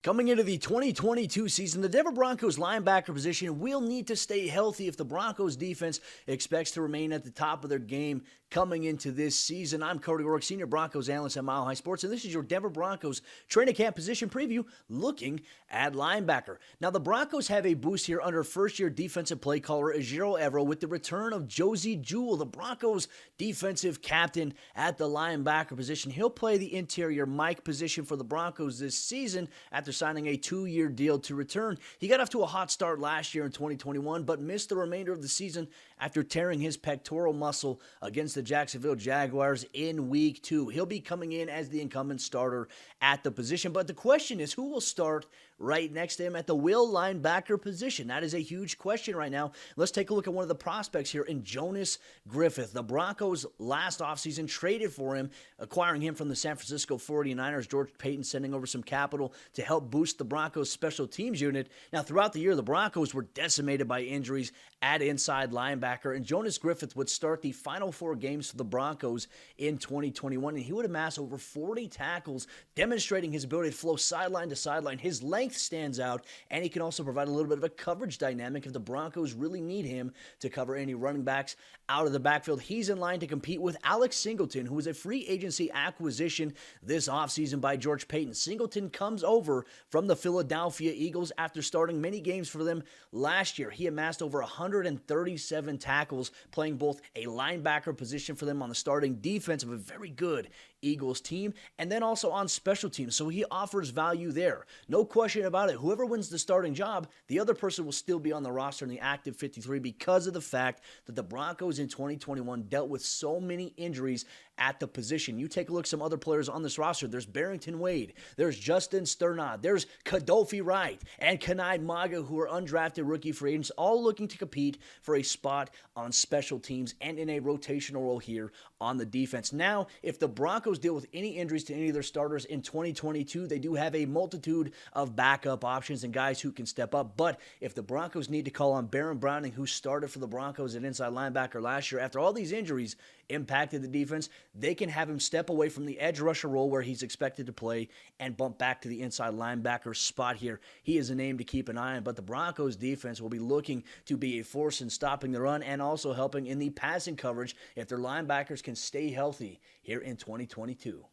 Coming into the 2022 season, the Denver Broncos linebacker position will need to stay healthy if the Broncos defense expects to remain at the top of their game coming into this season. I'm Cody Rourke, Senior Broncos Analyst at Mile High Sports, and this is your Denver Broncos training camp position preview looking at linebacker. Now, the Broncos have a boost here under first-year defensive play caller Ejiro Evero with the return of Josey Jewell, the Broncos defensive captain at the linebacker position. He'll play the interior Mike position for the Broncos this season after signing a 2-year deal to return. He got off to a hot start last year in 2021, but missed the remainder of the season after tearing his pectoral muscle against the Jacksonville Jaguars in Week 2. He'll be coming in as the incumbent starter at the position, but the question is who will start right next to him at the will linebacker position? That is a huge question right now. Let's take a look at one of the prospects here in Jonas Griffith. The Broncos last offseason traded for him, acquiring him from the San Francisco 49ers. George Paton sending over some capital to help boost the Broncos special teams unit. Now, throughout the year, the Broncos were decimated by injuries at inside linebacker, and Jonas Griffith would start the final 4 games for the Broncos in 2021, and he would amass over 40 tackles, demonstrating his ability to flow sideline to sideline. His length stands out, and he can also provide a little bit of a coverage dynamic if the Broncos really need him to cover any running backs out of the backfield. He's in line to compete with Alex Singleton, who was a free agency acquisition this offseason by George Paton. Singleton comes over from the Philadelphia Eagles after starting many games for them last year. He amassed over 137 tackles, playing both a linebacker position for them on the starting defense of a very good Eagles team, and then also on special teams. So he offers value there. No question about it. Whoever wins the starting job, the other person will still be on the roster in the active 53 because of the fact that the Broncos in 2021 dealt with so many injuries at the position. You take a look at some other players on this roster. There's Barrington Wade. There's Justin Sternad. There's Kadolfi Wright and Kanai Maga, who are undrafted rookie free agents, all looking to compete for a spot on special teams and in a rotational role here on the defense. Now, if the Broncos deal with any injuries to any of their starters in 2022, they do have a multitude of backup options and guys who can step up. But if the Broncos need to call on Baron Browning, who started for the Broncos at inside linebacker last year, after all these injuries impacted the defense, they can have him step away from the edge rusher role where he's expected to play and bump back to the inside linebacker spot here. He is a name to keep an eye on, but the Broncos defense will be looking to be a force in stopping the run and also helping in the passing coverage if their linebackers can stay healthy here in 2022.